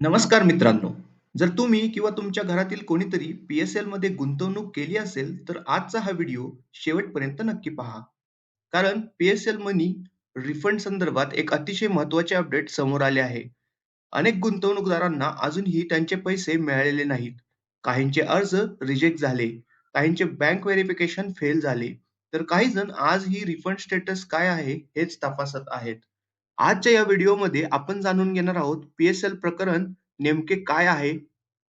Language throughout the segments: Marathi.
नमस्कार मित्रांनो. जर तुम्ही किंवा तुमच्या घरातील कोणीतरी पी-एस-एल मध्ये गुंतवणूक केली असेल, तर आजचा हा व्हिडिओ शेवटपर्यंत नक्की पहा. कारण पी-एस-एल मनी रिफंड संदर्भात एक अतिशय महत्त्वाचे अपडेट समोर आले आहे. अनेक गुंतवणूकदारांना अजूनही त्यांचे पैसे मिळालेले नाहीत. काहींचे अर्ज रिजेक्ट झाले, काहींचे बँक व्हेरिफिकेशन फेल झाले, तर काही जण आजही रिफंड स्टेटस काय आहे हेच तपासत आहेत. आजच्या या व्हिडिओमध्ये आपण जाणून घेणार आहोत पी-एस-एल प्रकरण नेमके काय आहे?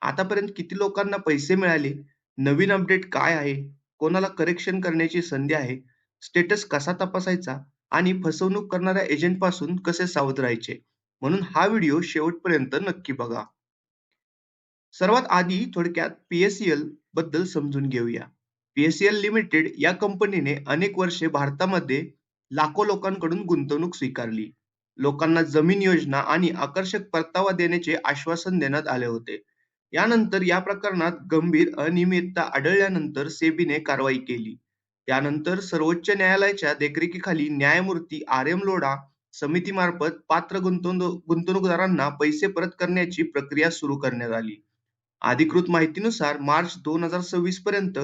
आतापर्यंत किती लोकांना पैसे मिळाले? नवीन अपडेट काय आहे? कोणाला करेक्शन करण्याची संधी आहे? स्टेटस कसा तपासायचा? आणि फसवणूक करणाऱ्या एजंटपासून कसे सावध राहायचे? म्हणून हा व्हिडिओ शेवटपर्यंत नक्की बघा. सर्वात आधी थोडक्यात पी-एस-एल बद्दल समजून घेऊया. पी-एस-एल लिमिटेड या कंपनीने अनेक वर्षे भारतामध्ये लाखो लोकांकडून गुंतवणूक स्वीकारली. लोकांना जमीन योजना आणि आकर्षक परतावा देण्याचे आश्वासन देण्यात आले होते. यानंतर या प्रकरणात गंभीर अनियमितता आढळल्यानंतर सेबीने कारवाई केली. त्यानंतर सर्वोच्च न्यायालयाच्या देखरेखीखाली न्यायमूर्ती आर एम लोढा समितीमार्फत पात्र गुंतवणूकदारांना पैसे परत करण्याची प्रक्रिया सुरू करण्यात आली. अधिकृत माहितीनुसार मार्च 2026 पर्यंत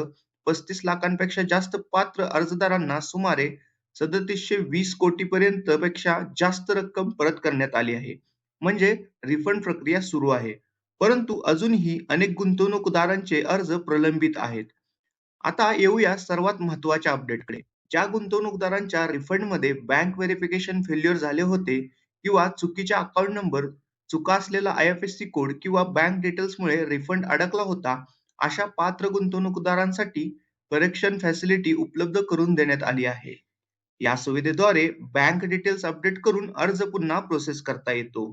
35 लाखांपेक्षा जास्त पात्र अर्जदारांना सुमारे 3720 कोटी पर्यंत पेक्षा जास्त रक्कम परत करण्यात आली आहे. म्हणजे रिफंड प्रक्रिया सुरू आहे. परंतु अजूनही अनेक गुंतवणूकदारांचे अर्ज प्रलंबित आहेत. आता येऊया सर्वात महत्त्वाच्या अपडेटकडे. ज्या गुंतवणूकदारांच्या रिफंडमध्ये बँक व्हेरिफिकेशन फेल्युअर झाले होते किंवा चुकीचा अकाउंट नंबर, चुका असलेला आय-एफ-एस-सी कोड किंवा बँक डिटेल्समुळे रिफंड अडकला होता, अशा पात्र गुंतवणूकदारांसाठी करेक्शन फॅसिलिटी उपलब्ध करून देण्यात आली आहे. या सुविधेद्वारे बँक डिटेल्स अपडेट करून अर्ज पुन्हा प्रोसेस करता येतो.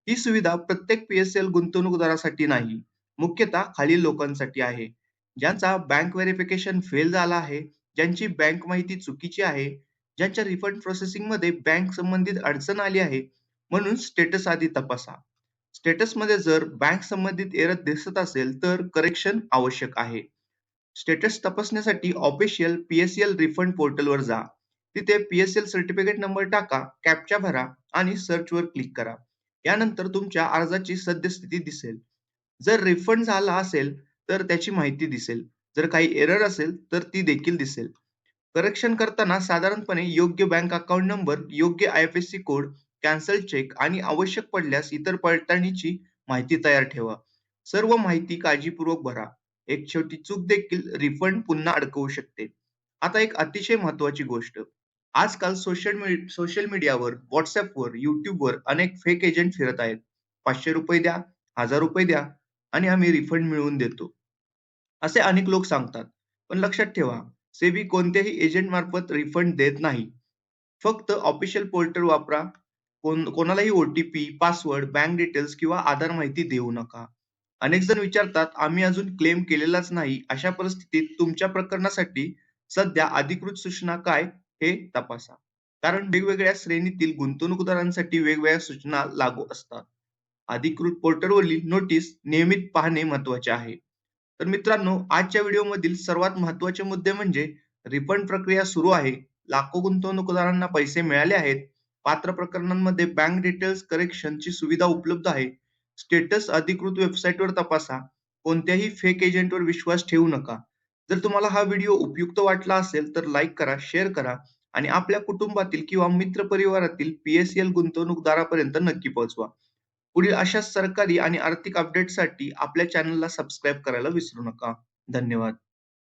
ही सुविधा प्रत्येक पी-एस-एल गुंतवणूकदारासाठी नाही, मुख्यतः खालील लोकांसाठी आहे. ज्यांचा बँक व्हेरिफिकेशन फेल झाला आहे, ज्यांची बँक माहिती चुकीची आहे, ज्यांच्या रिफंड प्रोसेसिंगमध्ये बँक संबंधित अडचण आली आहे, म्हणून स्टेटस आधी तपासा. स्टेटसमध्ये जर बँक संबंधित एरर दिसत असेल तर करेक्शन आवश्यक आहे. स्टेटस तपासण्यासाठी ऑफिशियल पी-एस-एल रिफंड पोर्टलवर जा. तिथे पी-एस-एल सर्टिफिकेट नंबर टाका, कॅप्चा भरा आणि सर्चवर क्लिक करा. यानंतर तुमच्या अर्जाची सद्यस्थिती दिसेल. जर रिफंड झाला असेल तर त्याची माहिती दिसेल. जर काही एरर असेल तर ती देखील दिसेल. करेक्शन करताना साधारणपणे योग्य बँक अकाउंट नंबर, योग्य आय-एफ-एस-सी कोड, कॅन्सल चेक आणि आवश्यक पडल्यास इतर पडताळणीची माहिती तयार ठेवा. सर्व माहिती काळजीपूर्वक भरा. एक छोटी चूक देखील रिफंड पुन्हा अडकवू शकते. आता एक अतिशय महत्त्वाची गोष्ट. आजकाल सोशल मीडियावर, WhatsAppवर, YouTubeवर अनेक फेक एजंट फिरत आहेत. ₹500 द्या, ₹1000 द्या आणि आम्ही रिफंड मिळवून देतो. असे अनेक लोक सांगतात. पण लक्षात ठेवा, सेबी कोणत्याही एजंटमार्फत रिफंड देत नाही. फक्त ऑफिशियल पोर्टल वापरा. कोणालाही ओ-टी-पी, पासवर्ड, बँक डिटेल्स किंवा आधार माहिती देऊ नका. अनेक जण विचारतात, आम्ही अजून क्लेम केलेलाच नाही. अशा परिस्थितीत तुमच्या प्रकरणासाठी सध्या अधिकृत सूचना काय हे तपासा. कारण वेगवेगळ्या श्रेणीतील गुंतवणूकदारांसाठी वेगवेगळ्या सूचना लागू असतात. अधिकृत पोर्टलवरील नोटीस नियमित पाहणे महत्त्वाचे आहे. तर मित्रांनो, आजच्या व्हिडिओमधील सर्वात महत्त्वाचे मुद्दे म्हणजे रिफंड प्रक्रिया सुरू आहे. लाखो गुंतवणूकदारांना पैसे मिळाले आहेत. पात्र प्रकरणांमध्ये बँक डिटेल्स करेक्शनची सुविधा उपलब्ध आहे. स्टेटस अधिकृत वेबसाईटवर तपासा. कोणत्याही फेक एजंटवर विश्वास ठेवू नका. जर तुम्हाला हा व्हिडिओ उपयुक्त वाटला असेल तर लाईक करा, शेअर करा आणि आपल्या कुटुंबातील किंवा मित्रपरिवारातील पी-एस-एल गुंतवणूकदारापर्यंत नक्की पोहोचवा. पुढील अशाच सरकारी आणि आर्थिक अपडेट्ससाठी आपल्या चॅनलला सबस्क्राईब करायला विसरू नका. धन्यवाद.